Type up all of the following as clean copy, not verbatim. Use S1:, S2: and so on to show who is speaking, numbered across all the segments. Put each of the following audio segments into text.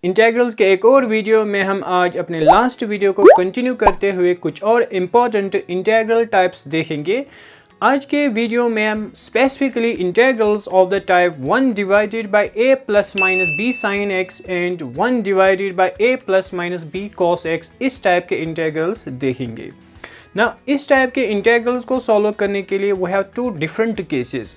S1: Integrals के एक और वीडियो में हम आज अपने लास्ट वीडियो को कंटिन्यू करते हुए कुछ और इम्पॉर्टेंट इंटेग्रल टाइप्स देखेंगे। आज के वीडियो में हम specifically integrals of the type 1 divided by a plus minus b sin x and 1 divided by a plus minus b cos x इस टाइप के इंटेग्रल्स देखेंगे। ना इस टाइप के इंटेग्रल्स को सॉल्व करने के लिए we have two different cases.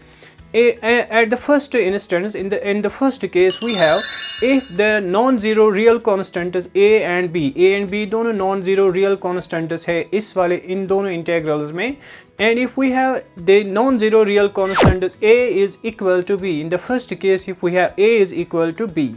S1: At the first instance, in the first case, we have if the non-zero real constants a and b दोनों non-zero real constants है इस वाले इन दोनों integrals में, and if we have the non-zero real constants a is equal to b, in the first case if we have a is equal to b,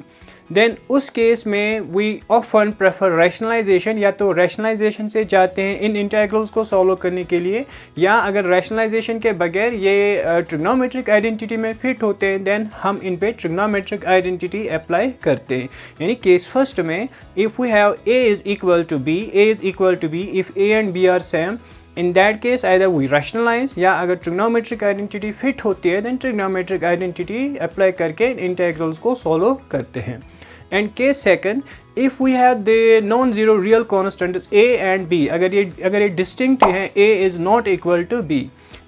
S1: then उस case में we often prefer rationalisation, या तो rationalisation से जाते हैं इन integrals को solve करने के लिए, या अगर रैशनलाइजेशन के बगैर ये ट्रिग्नोमेट्रिक आइडेंटिटी में फिट होते हैं देन हम इन पे ट्रिग्नोमेट्रिक आइडेंटिटी अप्लाई करते हैं। यानी केस फर्स्ट में if we have a is equal to b, if a and b are same, in that case either we rationalize, या अगर ट्रिग्नोमेट्रिक आइडेंटिटी फिट होती है देन ट्रिग्नोमेट्रिक आइडेंटिटी अप्लाई करके integrals को सॉल्व करते हैं। And case second, if we have the non zero real constants a and b, अगर ये डिस्टिंक्ट है a is not equal to b,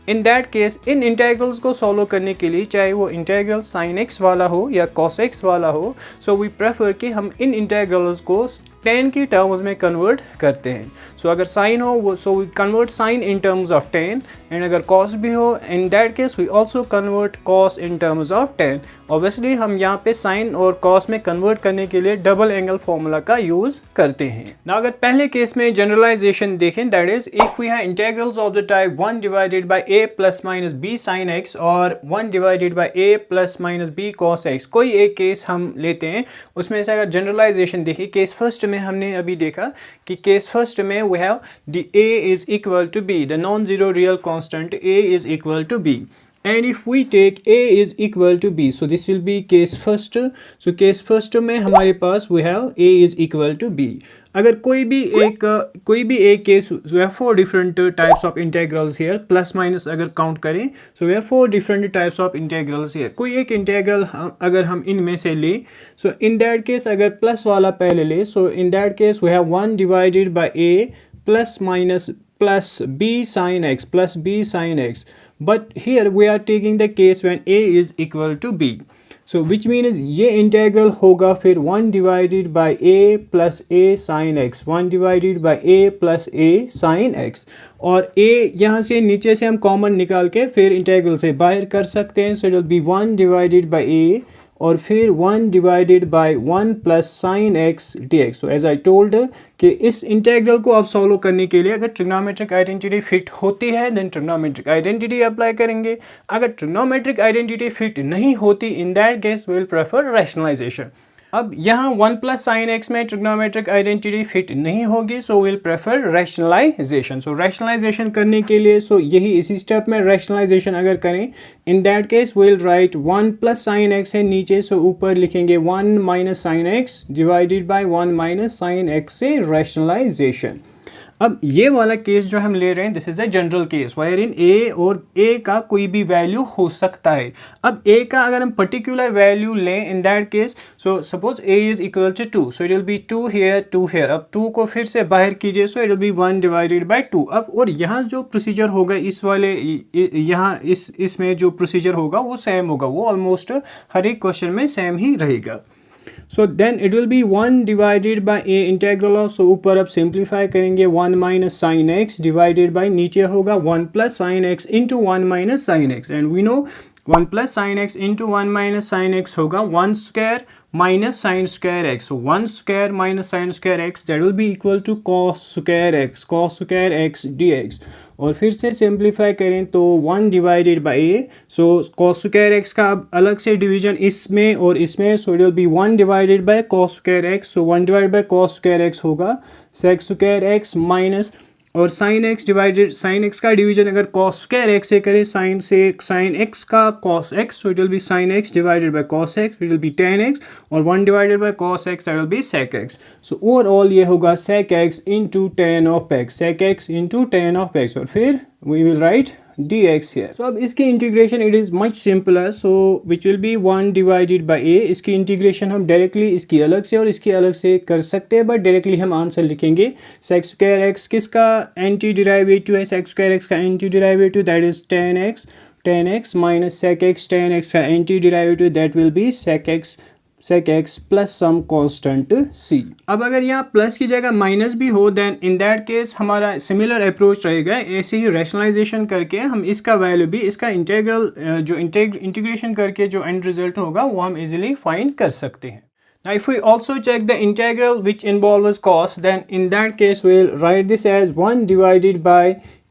S1: in that case इन इंटेग्रल्स को solve करने के लिए चाहे वो इंटेग्रल sin x वाला हो या cos x वाला हो, सो वी प्रेफर कि हम इन इंटेग्रल्स को tan की टर्म्स में कन्वर्ट करते हैं। सो अगर sin हो वो so we convert sin in terms of tan, and अगर cos भी हो in that case we also convert cos in terms of tan। Obviously हम यहाँ पे sin और cos में कन्वर्ट करने के लिए डबल एंगल फॉर्मूला का यूज़ करते हैं ना। अगर पहले केस में जनरलाइजेशन देखें, that is if we have integrals of the type 1 divided by a plus minus b sin x और 1 divided by a plus minus b cos x, कोई एक केस हम लेते हैं उसमें से अगर जनरलाइजेशन देखिए, केस फर्स्ट में हमने अभी देखा कि केस फर्स्ट में we have the a is equal to b, the non zero real constant a is equal to b, and if we take a is equal to b, so this will be case first. So case first में हमारे पास we have a is equal to b. अगर कोई भी एक case, we have four different types of integrals here, plus minus अगर count करें, so we have four different types of integrals here. कोई एक इंटेग्रल अगर हम इनमें से ले, so in that case अगर प्लस वाला पहले ले, so in that case we have 1 divided by a plus minus plus b sin x, but here we are taking the case when a is equal to b, so which means ये integral होगा फिर 1 divided by a plus a sin x, 1 divided by a plus a sin x, और a यहाँ से नीचे से हम common निकाल के फिर इंटेग्रल से बाहर कर सकते हैं, so it will be 1 divided by a और फिर 1 divided by 1 plus sine x d x. So as I told कि इस इंटेग्रल को आप सॉल्व करने के लिए अगर ट्रिग्नोमेट्रिक आइडेंटिटी फिट होती है देन ट्रिग्नोमेट्रिक आइडेंटिटी अप्लाई करेंगे, अगर ट्रिग्नोमेट्रिक आइडेंटिटी फिट नहीं होती in that case we will prefer rationalisation. अब यहाँ 1 प्लस साइन एक्स में ट्रिग्नोमेट्रिक आइडेंटिटी फिट नहीं होगी, so will prefer rationalisation. So rationalisation करने के लिए यही इसी स्टेप में रैशनलाइजेशन अगर करें in that case will write 1 plus sine x है नीचे, सो ऊपर लिखेंगे 1 minus sine x divided by 1 minus sine x से रैशनलाइजेशन। अब ये वाला केस जो हम ले रहे हैं this is the general case where in a और ए का कोई भी वैल्यू हो सकता है। अब ए का अगर हम पर्टिकुलर वैल्यू लें in that case, so suppose a is equal to 2, so it will be 2 here. अब 2 को फिर से बाहर कीजिए, so it will be 1 divided by 2। अब और यहाँ जो प्रोसीजर होगा इस वाले यहाँ इसमें जो प्रोसीजर होगा वो सेम होगा, वो ऑलमोस्ट हर एक क्वेश्चन में सेम ही रहेगा। So then it will be 1 divided by a integral of, so ऊपर अब simplify करेंगे 1 minus sin x divided by नीचे होगा 1 plus sin x into 1 minus sin x, and we know 1 plus sin x into 1 minus sin x होगा 1 square minus sin square x, so 1 square minus sin square x that will be equal to cos square x dx। और फिर से simplify करें तो 1 divided by a, so cos square x का अब अलग से डिवीजन इसमें और इसमें, सो it will be 1 divided bye cos square x, so 1 divided bye cos square x होगा sec स्क्वायर x माइनस और sin x divided sin x का डिवीजन अगर cos स्क्वायर x से करें sin x का cos x, so it will B sin x divided by cos x, it will B tan x और 1 divided bye cos x that will be sec x। So overall ये होगा sec x into tan of x, sec x into tan of x, और फिर we will write dx here. So अब इसकी integration it is much simpler, so which will be 1 divided by a. इसकी integration हम directly इसकी अलग से और इसकी अलग से कर सकते हैं, बट डायरेक्टली हम आंसर लिखेंगे. सेक्स स्क्वायर एक्स किसका एंटी डिराइवेटिव है? सेक्स स्क्वायर एक्स का anti derivative that is tan x minus sec x. tan x का anti derivative that will be sec x plus some constant c. अब अगर यहाँ plus की जगह minus भी हो देन इन दैट केस हमारा सिमिलर अप्रोच रहेगा. ऐसे ही रैशनलाइजेशन करके हम इसका वैल्यू भी इसका इंटीग्रल जो इंटीग्रेशन करके जो एंड रिजल्ट होगा वो हम इजीली फाइंड कर सकते हैं. Now if we also check the integral which involves cos, then in that case we'll write this as 1 divided by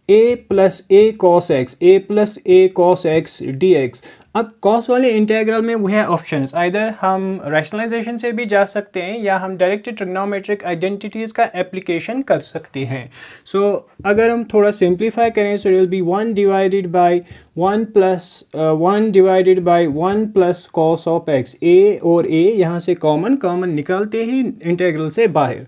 S1: a plus a cos x, a plus a cos x dx. अब cos वाले integral में वो है options, either हम rationalisation से भी जा सकते हैं या हम डायरेक्ट ट्रिग्नोमेट्रिक आइडेंटिटीज़ का एप्लीकेशन कर सकते हैं. सो अगर हम थोड़ा सिंप्लीफाई करें so it will be 1 divided by 1 divided by 1 plus cos of x. A और ए यहाँ से कॉमन निकालते ही इंटेग्रल से बाहर.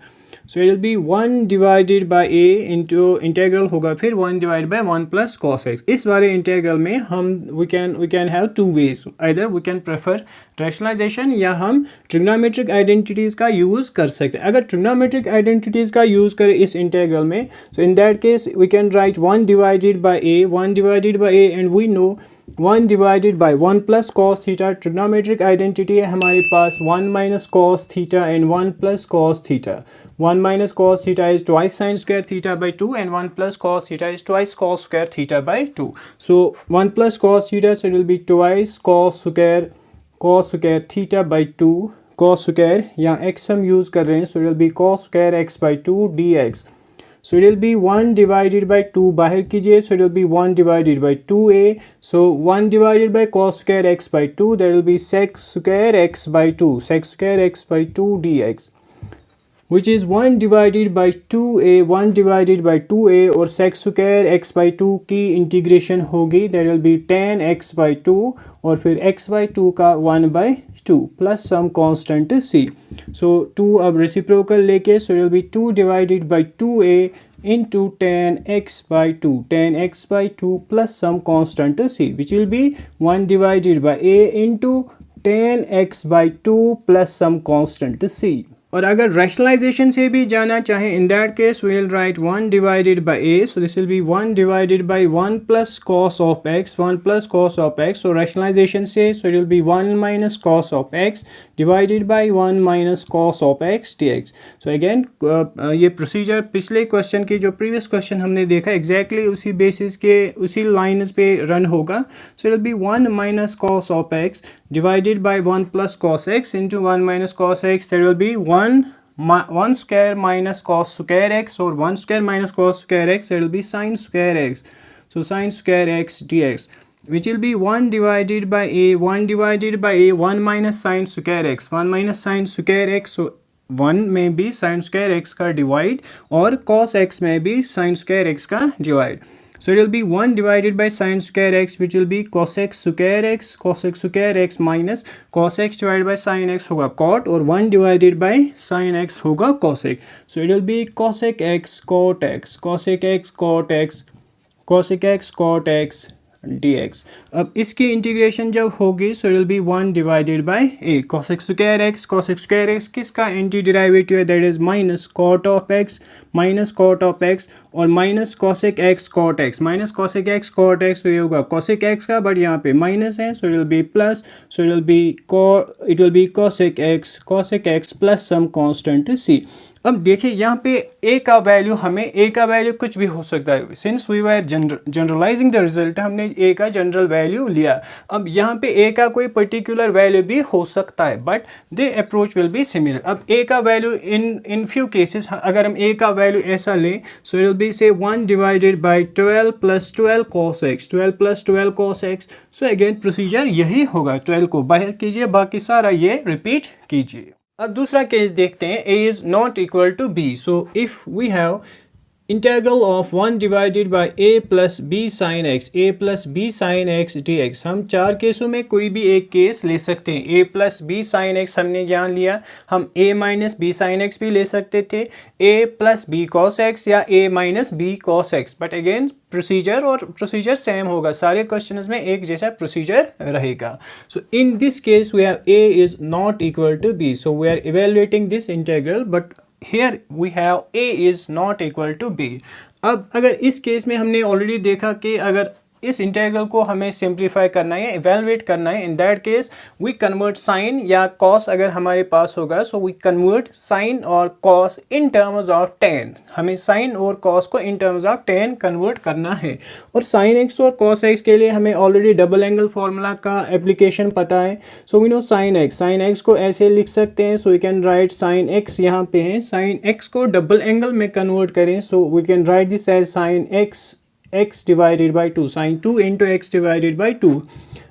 S1: So it will be 1 divided by a into integral होगा फिर 1 divide by 1 plus cos x. इस वाले इंटेग्रल में हम we can have two ways, either we can prefer rationalisation या हम ट्रिग्नोमेट्रिक आइडेंटिटीज़ का यूज़ कर सकते हैं. अगर ट्रिग्नोमेट्रिक आइडेंटिटीज़ का यूज़ करें इस इंटेग्रल में so in that case we can write 1 divided by a and we know 1 divided by 1 plus cos theta. Trigonometric identity है हमारे पास 1 minus cos theta and 1 plus cos theta. 1 minus cos theta is twice sin square theta by 2 and 1 plus cos theta is twice cos square theta by 2. So 1 plus cos theta, so it will be twice cos square theta by 2. cos square यहाँ x हम use कर रहे हैं, so it will be cos square x by 2 dx. So it will be 1 divided by 2 बाहर कीजिए, so it will be 1 divided by 2a. So 1 divided by cos square x by 2, that will be sec square x by 2 dx. which is 1 divided by 2a, 1 divided by 2a और sec square x by 2 की integration होगी that will be tan x by 2 और फिर x by 2 का 1 by 2 plus some constant c. So 2 अब reciprocal लेके so it will be 2 divided by 2a into tan x by 2 plus some constant c, which will be 1 divided by a into tan x by 2 plus some constant c. और अगर rationalisation से भी जाना चाहें in that case we will write 1 divided by a. So this will be 1 divided by 1 plus cos of x. So rationalisation से so it will be 1 minus cos of x divided by 1 minus cos of x dx. So again ये procedure पिछले question की जो previous question हमने देखा exactly उसी basis के उसी लाइन्स पे रन होगा. So it will be 1 minus cos of x divided by 1 plus cos x into 1 minus cos x. There will be 1 square minus cos square x or 1 square minus cos square x. There will be sin square x. So sin square x dx, which will be 1 divided by a, 1 minus sin square x, 1 minus sin square x. So 1 में भी sin square x का divide और cos x में भी sin square x का divide. So it will be 1 divided by sin square x, which will be cos x square x minus cos x divided by sin x होगा cot और 1 divided by sin x होगा cosec. So it will be cosec x cot x, cosec x cot x dx. अब इसकी integration जब होगी so will be 1 divided by a. cosec square x किसका anti derivative है that is minus cot of x और minus cosec x cot x. तो ये होगा cosec x का बट यहाँ पे माइनस है so it will be plus. So it will be cosec x plus some constant c. अब देखिए यहाँ पे a का वैल्यू कुछ भी हो सकता है. Since we were generalising the result हमने a का जनरल वैल्यू लिया. अब यहाँ पे a का कोई पर्टिकुलर वैल्यू भी हो सकता है but the approach will be similar. अब a का वैल्यू इन फ्यू केसेस अगर हम a का वैल्यू ऐसा लें सो इट विल बी से 1 divided bye 12 plus 12 cos x. So again procedure यही होगा. 12 को बाहर कीजिए, बाकी सारा ये रिपीट कीजिए. अब दूसरा केस देखते हैं. a is not equal to b. So if we have integral of 1 divided by a plus b sine x, a plus b sine x dx। हम चार केसों में कोई भी एक केस ले सकते हैं। a plus b sine x हमने यहाँ लिया, हम a minus b sine x भी ले सकते थे, a plus b cos x या a minus b cos x. But again procedure same होगा, सारे क्वेश्चंस में एक जैसा प्रोसीजर रहेगा। So in this case we have a is not equal to b, so we are evaluating this integral, but here we have a is not equal to b। अब अगर इस case में हमने already देखा कि अगर इस इंटीग्रल को हमें सिंप्लीफाई करना है, इवेलुएट करना है, in that case we convert sine या कॉस अगर हमारे पास होगा, सो वी कन्वर्ट साइन और cos in terms of tan. हमें साइन और कॉस को in terms of tan convert करना है। और साइन एक्स और कॉस एक्स के लिए हमें ऑलरेडी डबल एंगल फार्मूला का एप्लीकेशन पता है। So we know sine x को ऐसे लिख सकते हैं, so we can write sine x, यहाँ पे है साइन एक्स को डबल एंगल में कन्वर्ट करें, so we can write this as sine x divided by 2, sine 2 into x divided by 2।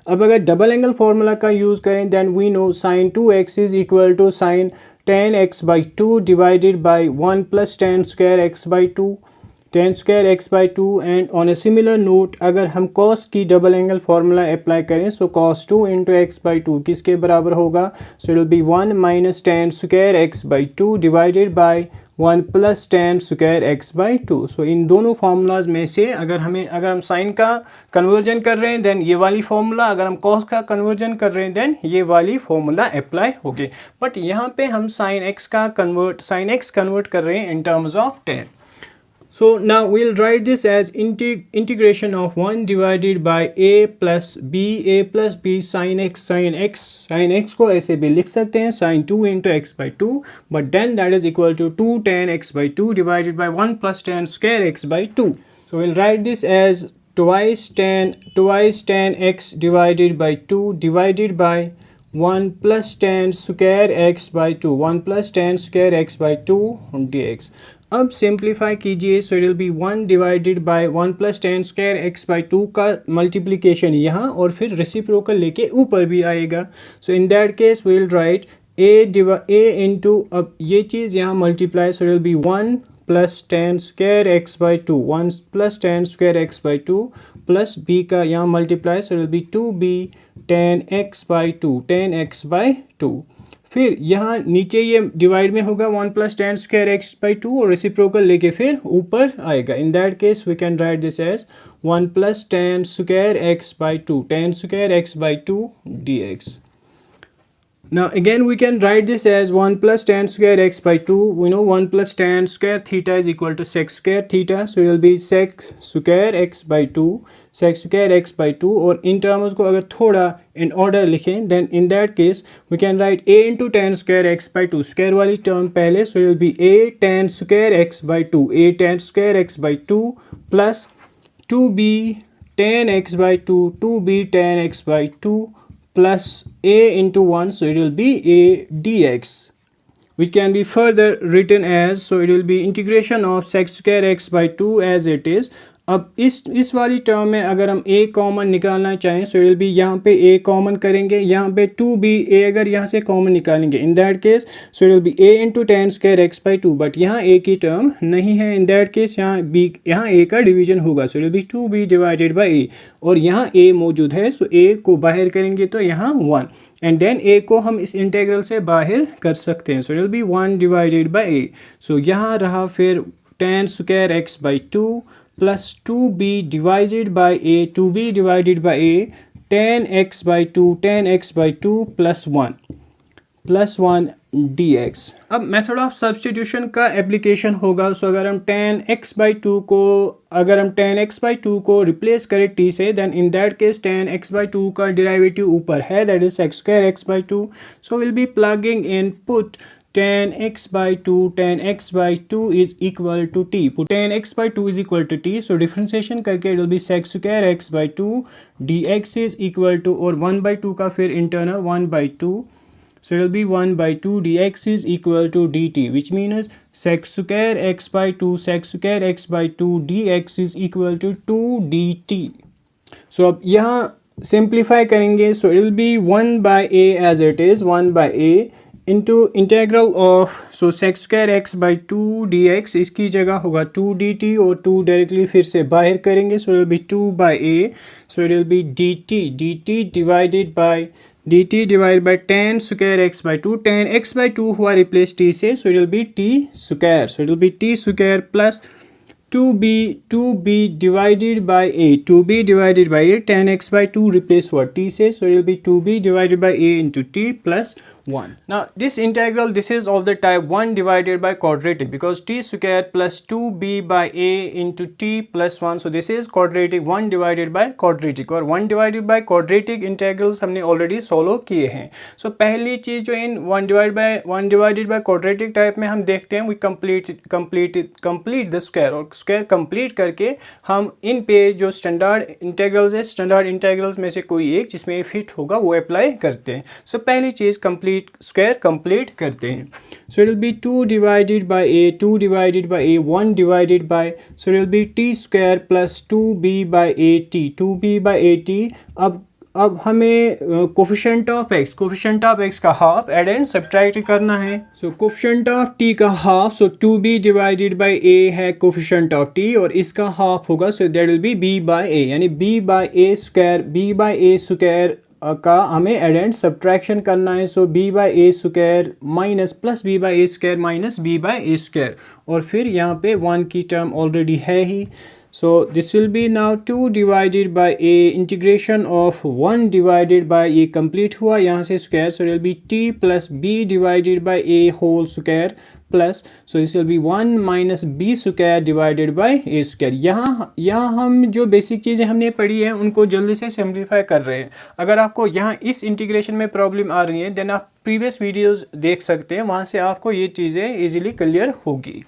S1: अब अगर डबल एंगल फार्मूला का यूज़ करें then we know sine 2x is equal to sine tan x by 2 divided by 1 plus tan square x by 2, tan square x by 2। And on a similar note अगर हम cos की double angle formula apply करें, so cos 2 into x by 2 किसके बराबर होगा, so it will be 1 minus ten square x by 2 divided by 1 plus tan square x by 2। सो इन दोनों formulas में से अगर हम साइन का कन्वर्जन कर रहे हैं देन ये वाली फार्मूला, अगर हम कॉस का कन्वर्जन कर रहे हैं देन ये वाली फार्मूला अप्लाई होगी। बट यहाँ पे हम साइन एक्स कन्वर्ट कर रहे हैं इन terms of ten. So now we'll write this as integration of 1 divided by a plus b sin x को ऐसे भी लिख सकते हैं sin 2 into x by 2, but then that is equal to 2 tan x by 2 divided by 1 plus tan square x by 2. So we'll write this as twice tan x divided by 2 divided by 1 plus tan square x by 2, 1 plus tan square x by 2 dx। अब simplify कीजिए, so it will be 1 divided by 1 plus tan square x by 2 का multiplication यहाँ और फिर reciprocal लेके ऊपर भी आएगा। So in that case we will write a into, अब ये चीज़ यहाँ multiply, so it will be 1 plus tan square x by 2, 1 plus tan square x by 2 plus b का यहाँ multiply, so it will be 2b tan x by 2, tan x by 2। फिर यहाँ नीचे ये डिवाइड में होगा 1 plus tan square x by 2 और reciprocal लेके फिर ऊपर आएगा। In that case we can write this as 1 plus tan square x by 2, tan square x by 2 dx। Now again we can write this as 1 plus tan square x by 2. We know 1 plus tan square theta is equal to sec square theta. So it will be sec square x by 2, sec square x by 2। और in terms को अगर थोड़ा in order लिखें then in that case we can write a into tan square x by 2, square वाली term पहले, so it will be a tan square x by 2, a tan square x by 2 plus 2b tan x by 2, 2b tan x by 2 plus a into 1, so it will be a dx, which can be further written as, so it will be integration of sec square x by 2 as it is। अब इस वाली term में अगर हम a common निकालना चाहें, सो will B यहाँ पे a कॉमन करेंगे, यहाँ पे 2b a अगर यहाँ से कॉमन निकालेंगे, इन that case so will be a into ten square x by 2, but यहाँ a की टर्म नहीं है, इन दैट केस यहाँ a का डिवीजन होगा, सो will be 2b divided by a, और यहाँ a मौजूद है, सो a को बाहर करेंगे तो यहाँ 1, एंड देन a को हम इस इंटीग्रल से बाहर कर सकते हैं, so will be 1 divided by a। सो यहाँ रहा फिर ten square x by 2 plus 2b divided by a, 2b divided by a, tan x by 2, tan x by 2 plus 1 dx। अब मेथड ऑफ सब्सटीट्यूशन का एप्लीकेशन होगा। सो अगर हम tan x by 2 को replace करें t से, then in that case tan x by 2 का derivative ऊपर है, that is sec square x by 2। So will be plugging in put tan x by 2 is equal to t, put tan x by 2 is equal to t, so differentiation करके it will be sec square x by 2 dx is equal to, और 1 by 2 का फिर internal 1 by 2, so it will be 1 by 2 dx is equal to dt, which means sec square x by 2 dx is equal to 2 dt। so अब यहाँ simplify करेंगे, so it will be 1 by a as it is, 1 by a into integral of so sex square x by 2 dx, इसकी जगह होगा 2 dt और 2 directly फिर से बाहर करेंगे, सो it will B 2/a, so it will B dt divided by tan square x by 2, tan x by 2 हुआ replace t से, so it will be t square, so it will be t square plus 2b divided by a, 2b divided by a, tan x by 2 replace what t से, so it will be 2b divided by a into t plus 1. Now this integral, this is of the type 1 divided by quadratic, because t square plus 2b by a into t plus 1, so this is quadratic 1 divided by quadratic, और 1 divided by quadratic integrals हमने already solve किए हैं. So पहली चीज़ जो इन 1 divided by quadratic type में हम देखते हैं, we complete the square, और स्क्वायर कंप्लीट करके हम इन पे जो स्टैंडर्ड इंटीग्रल्स है, स्टैंडर्ड इंटीग्रल्स में से कोई एक जिसमें फिट होगा वो अप्लाई करते हैं. सो पहली चीज़ कंप्लीट स्क्वायर कंप्लीट करते हैं. So it will be 2 divided by a, 2 divided by a, 1 divided by, so it will be t square plus 2b by a t, 2b by a t. अब हमें coefficient of x का half add and subtract करना है. So coefficient of t का half, so 2b divided by a है coefficient of t, और इसका half होगा, so that will be b by a, यानी b बाय a स्क्वायर का हमें एड एंड सब्ट्रैक्शन करना है. So b by a square minus plus b by a square minus b by a square, और फिर यहाँ पे 1 की टर्म ऑलरेडी है ही. So this will be now 2 divided by a, integration of 1 divided by a complete हुआ यहाँ से square, so it will be t plus b divided by a whole square plus, so this will be 1 minus b square divided by a square. यहाँ हम जो basic चीज़ें हमने पढ़ी हैं उनको जल्दी से सिंप्लीफाई कर रहे हैं. अगर आपको यहाँ इस इंटीग्रेशन में प्रॉब्लम आ रही है, देन आप प्रीवियस वीडियोज़ देख सकते हैं, वहाँ से आपको ये चीज़ें ईजिली क्लियर होगी.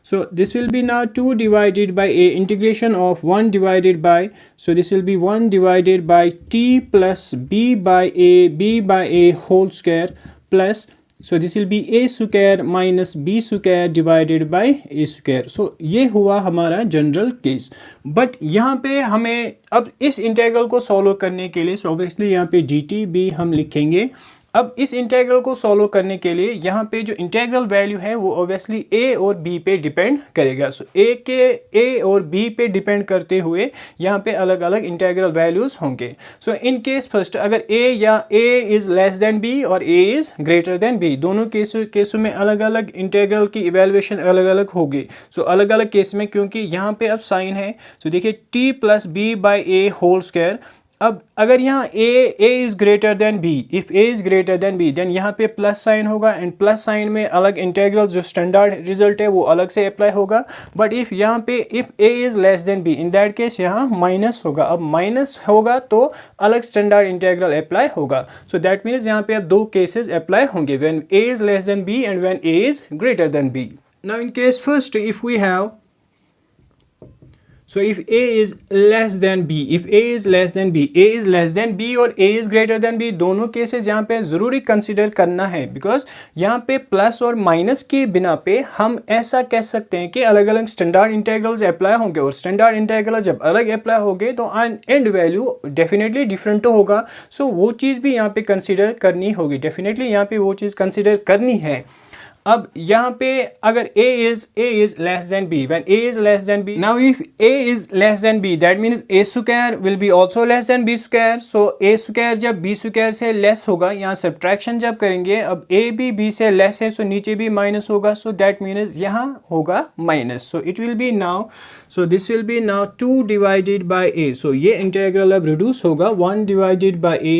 S1: So this will be now 2 divided by a, integration of 1 divided by, so this will be 1 divided by t plus b by a whole square plus, so this will be a square minus b square divided by a square. So ये हुआ हमारा general case. But यहाँ पे हमें अब इस integral को solve करने के लिए, so obviously यहाँ पे dt भी हम लिखेंगे. अब इस इंटीग्रल को सॉल्व करने के लिए यहाँ पे जो इंटीग्रल वैल्यू है वो ऑब्वियसली a और b पे डिपेंड करेगा. सो a और b पे डिपेंड करते हुए यहाँ पे अलग अलग इंटीग्रल वैल्यूज होंगे. सो इन केस फर्स्ट, अगर a is less than b और a is greater than b, दोनों केसों में अलग अलग इंटीग्रल की इवेल्युएशन अलग अलग होगी. सो अलग अलग केस में, क्योंकि यहाँ पे अब साइन है, सो देखिए t plus b by a whole square. अब अगर यहाँ a is greater than b, if a is greater than b, then यहाँ पे प्लस साइन होगा, एंड प्लस साइन में अलग इंटीग्रल जो स्टैंडर्ड रिजल्ट है वो अलग से अप्लाई होगा. बट इफ़ यहाँ पे if a is less than b, in that case यहाँ माइनस होगा. अब माइनस होगा तो अलग स्टैंडर्ड इंटीग्रल अप्लाई होगा. सो दैट मीन्स यहाँ पे अब दो केसेस अप्लाई होंगे, when a is less than b and when a is greater than b. Now in case first, if we have, so if a is less than b, if a is less than b, a is less than b और a is greater than b, दोनों cases यहाँ पे ज़रूरी consider करना है, because यहाँ पे plus और माइनस के बिना पे हम ऐसा कह सकते हैं कि अलग अलग स्टैंडर्ड इंटीग्रल्स अप्लाई होंगे, और स्टैंडर्ड इंटीग्रल जब अलग अप्लाई होंगे तो एंड वैल्यू डेफिनेटली डिफरेंट होगा. सो वो चीज़ भी यहाँ पे कंसिडर करनी होगी, डेफिनेटली यहाँ पे वो चीज़ कंसिडर करनी है. अब यहाँ पे अगर a is less than b, when a is less than b, now if a is less than b, that means a square will be also less than b square. so a square जब b square से less होगा, यहाँ subtraction जब करेंगे, अब a भी b से less है, so नीचे भी माइनस होगा, so that means यहाँ होगा minus. so it will be now, so this will be now 2 divided by a, so ये इंटीग्रल अब रिड्यूस होगा 1 divided by a,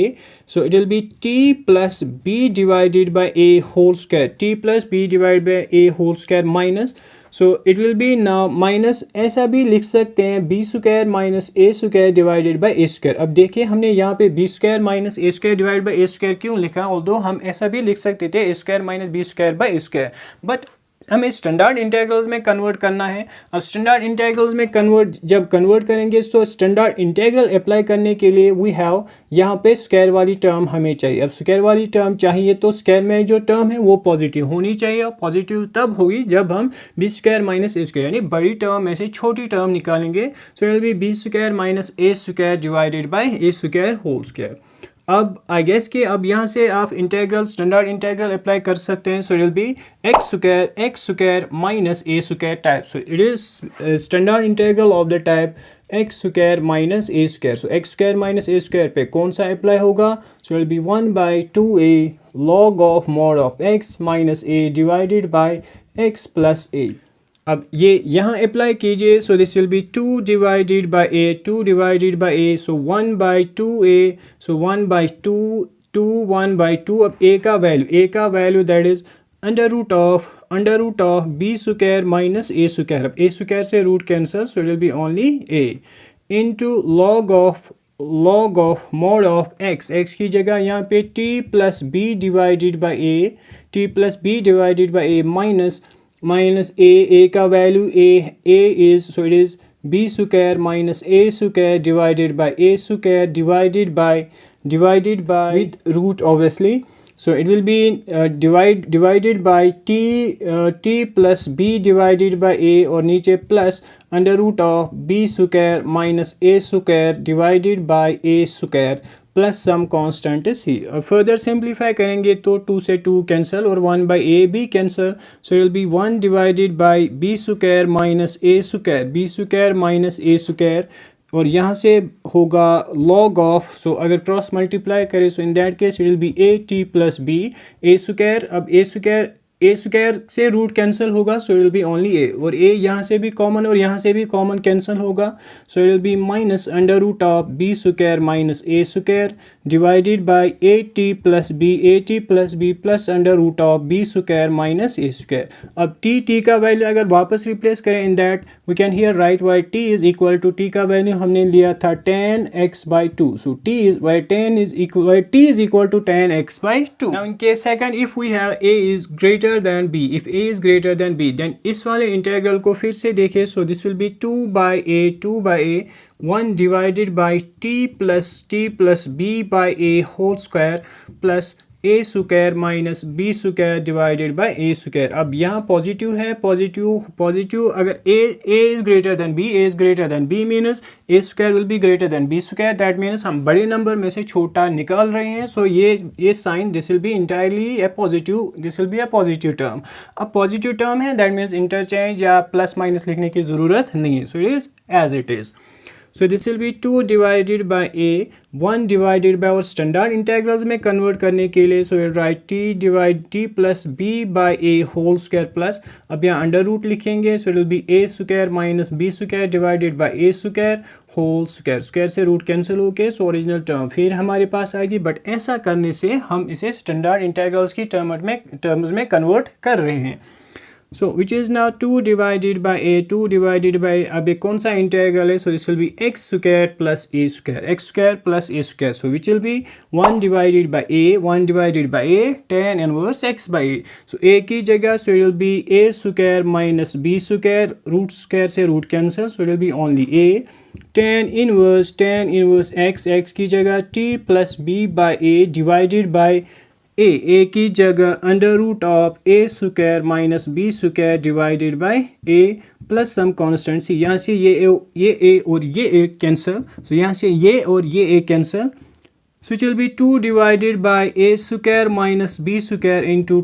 S1: so it will be t plus b divided by a whole square, t plus b divided by a whole square minus, so it will be now minus, ऐसा भी लिख सकते हैं b square minus a square divided by a square. अब देखिए हमने यहाँ पे b square minus a square divided by a square क्यों लिखा, although हम ऐसा भी लिख सकते थे a square minus b square by a square, but हमें स्टैंडर्ड इंटीग्रल्स में कन्वर्ट करना है. अब स्टैंडर्ड इंटीग्रल्स में कन्वर्ट करेंगे, तो स्टैंडर्ड इंटीग्रल अप्लाई करने के लिए वी हैव यहाँ पे स्क्वायर वाली टर्म हमें चाहिए. अब स्क्वायर वाली टर्म चाहिए तो स्क्वायर में जो टर्म है वो पॉजिटिव होनी चाहिए, और पॉजिटिव तब होगी जब हम b square minus a square, यानी बड़ी टर्म में से छोटी टर्म निकालेंगे. So it will be b square minus a square divided by a square whole square. अब आई गेस कि अब यहाँ से आप इंटीग्रल स्टैंडर्ड इंटीग्रल अप्लाई कर सकते हैं. So it will B x square minus a square type. So it is standard integral of the type x square minus a square. So x square minus a square पे कौन सा apply होगा? So it will be 1 by 2a log of mod of x minus a divided by x plus a. अब ये यहाँ apply कीजिए. So this will be 2 divided by a, 2 divided by a. So 1 by 2a. So 1 by 2, 1 by 2. अब a का value that is under root of b square minus a square. अब a square से root cancel. So it will be only a into log of mod of x की जगह यहाँ पे t plus b divided by a minus a का value a is, so it is b square minus a square divided by a square divided by with root obviously. So it will be divided by t plus b divided by a और नीचे plus under root of b square minus a square divided by a square plus some constant c. अब further simplify करेंगे तो 2 से 2 cancel और 1 by a भी cancel. So it will be 1 divided by b square minus a square और यहाँ से होगा लॉग ऑफ. सो अगर क्रॉस मल्टीप्लाई करें so in that case it will be a t plus b a square. अब a square से root cancel होगा. So it will be only a और a यहाँ से भी कॉमन और यहाँ से भी कॉमन कैंसिल होगा. So it will be minus under root of b square minus a square divided by a t plus b plus under root of b square minus a square. अब t का value अगर वापस replace करें in that we can here write y t is equal to t का value हमने लिया था 10x by 2. So t is equal to 10x by 2. Now in case second if we have a is greater than b, if a is greater than b, then इस वाले integral को फिर से देखें. सो this will be 2 by a 1 divided by t plus b by a whole square plus a square minus b square divided by a square. अब यहाँ positive है, positive अगर a is greater than b means a square will be greater than b square. that means हम बड़े number में से छोटा निकाल रहे हैं. सो ये sign this will be entirely a positive term. अब पॉजिटिव टर्म है दैट मीन्स इंटरचेंज या प्लस माइनस लिखने की ज़रूरत नहीं है. So it is as it is. So this will be 2 divided by a, 1 divided by और स्टैंडर्ड इंटीग्रल्स में कन्वर्ट करने के लिए. So will write t plus b by a whole square plus अब यहाँ अंडर रूट लिखेंगे. So it will be a square minus b square divided by a square whole square से root cancel होके so original term फिर हमारे पास आएगी. But ऐसा करने से हम इसे स्टैंडर्ड इंटीग्रल्स की टर्म्स में कन्वर्ट कर रहे हैं. So which is now 2 divided by a, 2 divided by अब ये कौन सा इंटीग्रल है. So this will be x square plus a square. So which will be 1 divided by a tan inverse x by a. So a की जगह so it will be a square minus b square root square से root cancel. So it will be only a tan inverse x की जगह t plus b by a divided by a की जगह under root of a square minus b square divided by a plus some constant C. यहाँ से ये a और ये a cancel. सो यहाँ से ये और ये a cancel. So it will be 2 divided by a square minus b square into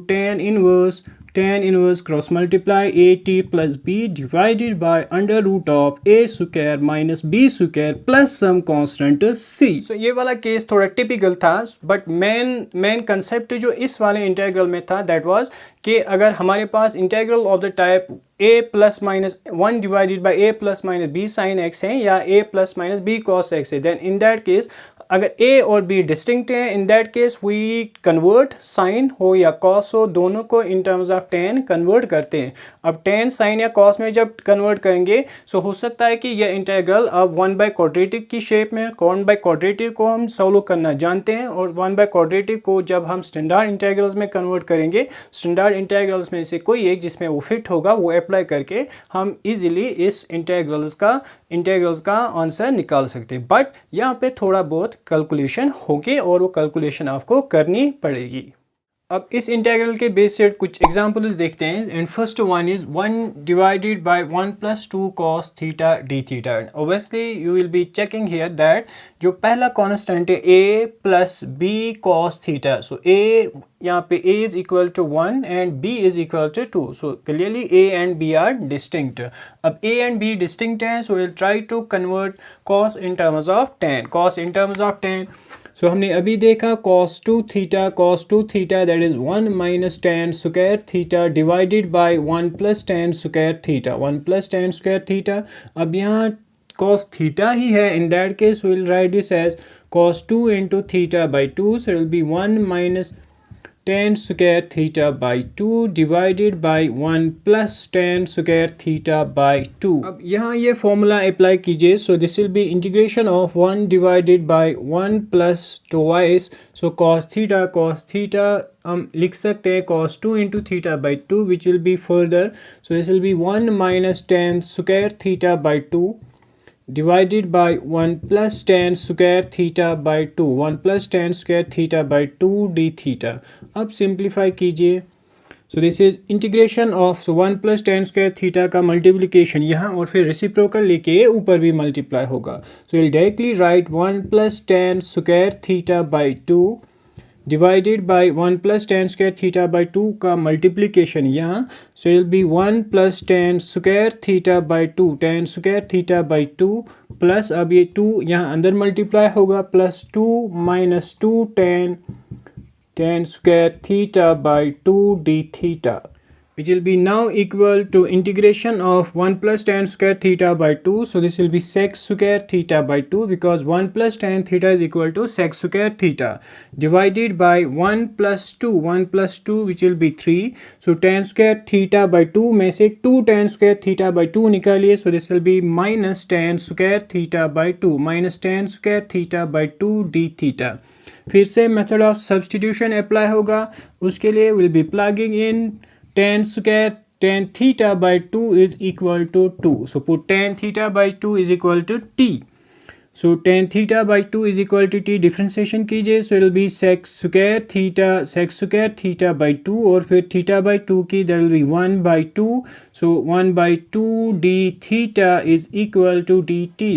S1: tan inverse cross multiply a t plus b divided by under root of a square minus b square plus some constant c. So ये वाला case थोड़ा typical था but main concept जो इस वाले integral में था that was कि अगर हमारे पास integral of the type a plus minus 1 divided by a plus minus b sine x है या a plus minus b cos x है देन इन दैट केस अगर a और b डिस्टिंक्ट है in that case we convert sine हो या cos हो दोनों को in terms of tan convert करते हैं. अब tan साइन या कॉस में जब कन्वर्ट करेंगे सो हो सकता है कि यह इंटीग्रल अब 1 बाई क्वाड्रेटिक की शेप में 1 बाई क्वाड्रेटिक को हम सॉल्व करना जानते हैं और 1 बाई क्वाड्रेटिक को जब हम स्टैंडर्ड इंटीग्रल्स में कन्वर्ट करेंगे स्टैंडर्ड इंटीग्रल्स में से कोई एक जिसमें वो फिट होगा वो अप्लाई करके हम इजीली इस इंटीग्रल्स का आंसर निकाल सकते हैं. बट यहाँ पे थोड़ा बहुत कैलकुलेशन होगी और वो कैलकुलेशन आपको करनी पड़ेगी. अब इस इंटीग्रल के बेस से कुछ एग्जांपल्स देखते हैं and first one is 1 divided by 1 plus 2 cos theta d theta. Obviously you will be checking here that जो पहला कांस्टेंट है a plus b cos theta, so a यहाँ पे a is equal to 1 and b is equal to 2, so clearly a and b are distinct. अब a and b distinct हैं, so will try to convert cos in terms of tan, cos in terms of tan। So हमने अभी देखा cos 2 theta that is 1 minus tan square theta divided by 1 plus tan square theta, 1 plus tan square theta. अब यहाँ cos theta ही है, in that case will write this as cos 2 into theta by 2, so will be 1 minus tan square theta by 2 divided by 1 plus tan square theta by 2। अब यहाँ ये formula apply कीजिए, so this will be integration of 1 divided by 1 plus twice, so cos theta हम लिख सकते हैं cos 2 into theta by 2 which will be further, so this will be 1 minus tan square theta by 2 divided by 1 plus tan square theta by 2, 1 plus tan square theta by 2 d theta। अब simplify कीजिए, so this is integration of 1 plus tan square theta का multiplication यहाँ और फिर reciprocal लेके ऊपर भी multiply होगा, so will directly right 1 plus tan square theta by 2 divided by 1 plus tan square theta by 2 का मल्टीप्लिकेशन यहाँ, सो will be 1 plus tan square theta by 2, tan square theta by 2 plus अब ये 2 यहाँ अंदर मल्टीप्लाई होगा plus 2 minus 2 tan square theta by 2 d theta which will be now equal to integration of 1 plus tan square theta by 2, so this will be sec square theta by 2 because 1 plus tan theta is equal to sec square theta divided by 1 plus 2 which will be 3, so tan square theta by 2 में से 2 tan square theta by 2 निकालिए, so this will be minus tan square theta by 2 minus tan square theta by 2 d theta। फिर से method of substitution apply होगा, उसके लिए will be plugging in tan square tan theta by 2 is equal to 2, so put tan theta by 2 is equal to t, so tan theta by 2 is equal to t, differentiation कीजिए, so it will be sec square theta by 2 और फिर theta by 2 की there will be 1 by 2, so 1 by 2 d theta is equal to dt,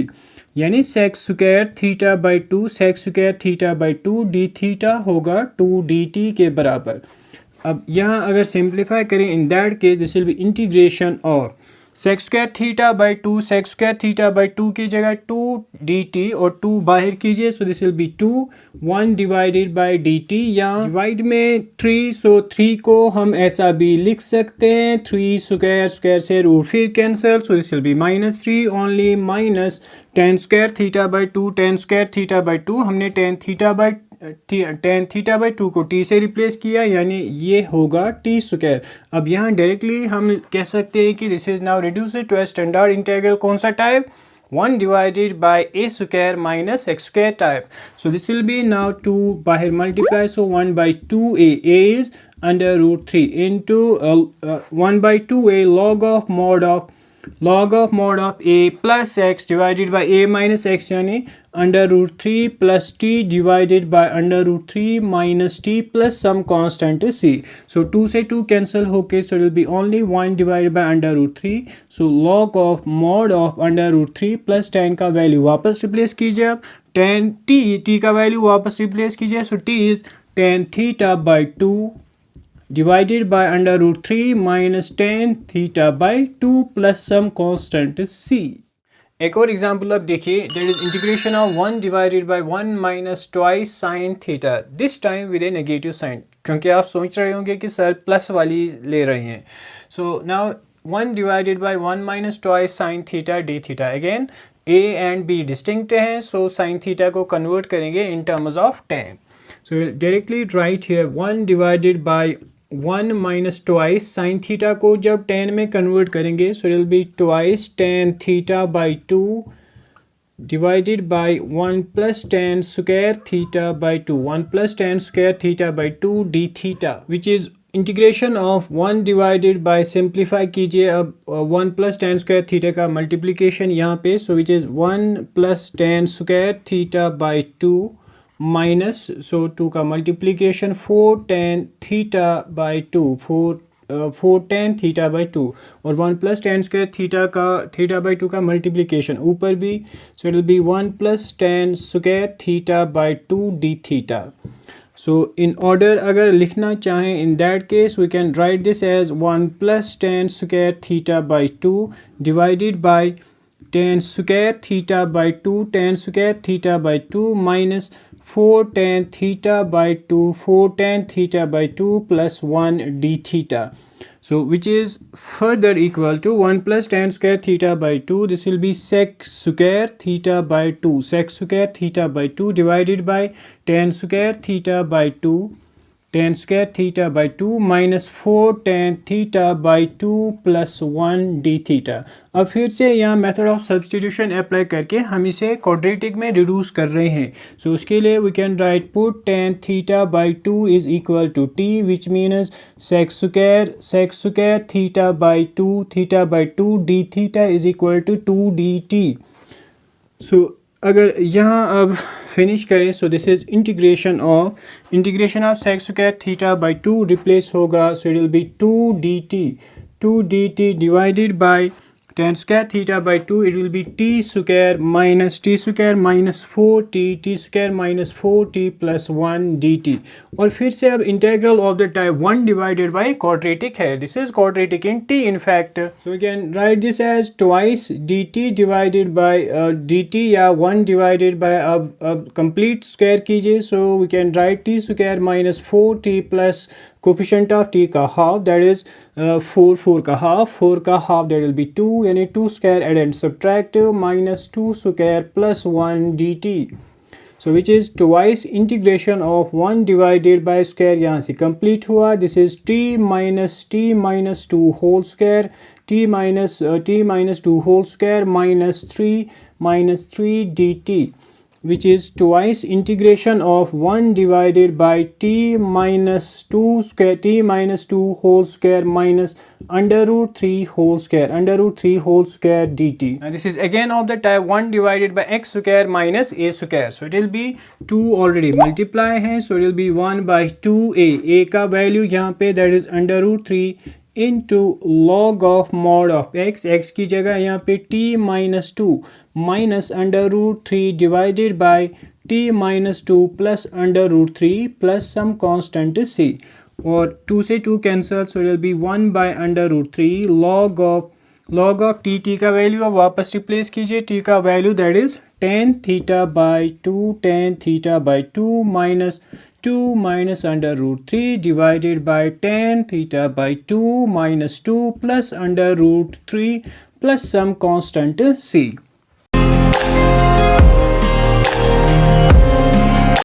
S1: यानी sec square theta by 2 sec square theta by 2 d theta होगा 2 dt के बराबर। अब यहाँ अगर सिंप्लीफाई करें in that case this will be integration और sec square theta by 2 sec square theta by 2 की जगह 2 dt और 2 बाहर कीजिए, so this will be 2 1 divided by dt, यहाँ डिवाइड में 3, सो 3 को हम ऐसा भी लिख सकते हैं 3 स्क्वायर से रूट फिर cancel, so this will be minus 3 only minus tan square theta by 2 tan square theta by 2 हमने tan थीटा बाई 2 को t से रिप्लेस किया, यानी ये होगा t स्क्वायर। अब यहाँ डायरेक्टली हम कह सकते हैं कि this is now reduced to a standard integral, कौन सा type 1 divided by a square minus x square type, so this will be now 2 बाहर multiply, so 1 by 2a is under root 3 into 1 by 2a log of mod of a plus x divided by a minus x, यानी under root 3 plus t divided by under root 3 minus t plus some constant c, so 2 से 2 cancel होके, so it will be only 1 divided by under root 3, so log of mod of under root 3 plus tan का value वापस replace कीजिए, अब tan t का value वापस replace कीजिए, so t is tan theta by 2 divided by under root 3 minus tan theta by 2 plus some constant c। एक और example अब देखिए, there is integration of 1 divided by 1 minus twice sine theta, this time with a negative sign, क्योंकि आप सोच रहे होंगे कि सर प्लस वाली ले रहे हैं, so now 1 divided by 1 minus twice sine theta d theta, again a and b distinct हैं, सो साइन थीटा को कन्वर्ट करेंगे इन terms of tan, so directly right here 1 divided by 1 minus twice sine theta को जब tan में convert करेंगे, सो will be twice tan theta by 2 divided by 1 plus tan square theta by 2 1 plus tan square theta by 2 d theta, which is integration of 1 divided by, simplify कीजिए अब 1 plus tan square theta का multiplication यहाँ पे, so which is 1 plus tan square theta by 2 minus 2 का multiplication 4 tan theta by 2 4 tan theta by 2 और 1 plus tan square theta by 2 का multiplication ऊपर भी, so it will be 1 plus tan square theta by 2 d theta. So in order अगर लिखना चाहें, in that case we can write this as 1 plus tan square theta by 2 divided by tan square theta by 2 tan square theta by 2 minus 4 tan theta by 2 4 tan theta by 2 plus 1 d theta. So which is further equal to 1 plus tan square theta by 2. This will be sec square theta by 2. Sec square theta by 2 divided by tan square theta by 2. Tan square theta by 2 minus 4 tan theta by 2 plus 1 d theta. अब फिर से यहाँ method of substitution apply करके हम इसे quadratic में reduce कर रहे हैं. सो उसके लिए we can write put tan theta by 2 is equal to t, which means sec square theta by 2 d theta is equal to 2 dt. सो अगर यहाँ अब फिनिश करें, so this is integration of sec square theta by 2 replace होगा, so it will be 2 dt divided by tan square theta by 2, it will be t square minus 4t plus 1 dt. और फिर से अब integral of the type 1 divided by quadratic है. This is quadratic in t in fact. So we can write this as twice dt divided by dt या 1 divided by अब complete square कीजिए. So we can write t square minus 4t plus coefficient of t का half, that is 4 का half that will be 2, यानी 2 square add and subtract minus 2 square plus 1 dt. So which is twice integration of 1 divided by square यहाँ से complete हुआ. This is t minus 2 whole square t minus 2 whole square minus 3 dt, which is twice integration of 1 divided by t minus 2 whole square minus under root 3 whole square dt. Now this is again of the type 1 divided by x square minus a square. So it will be 2 already multiply है, so it will be 1 by 2a का value यहाँ पे that is under root 3 into log of mod of x की जगह यहाँ पे t minus 2 minus under root 3 divided by t minus 2 plus under root 3 plus some constant c. और 2 से 2 cancel, so it will be 1 by under root 3 log of t का value अब वापस replace कीजिए. t का value that is tan theta by 2 minus 2 minus under root 3 divided by tan theta by 2 minus 2 plus under root 3 plus some constant c.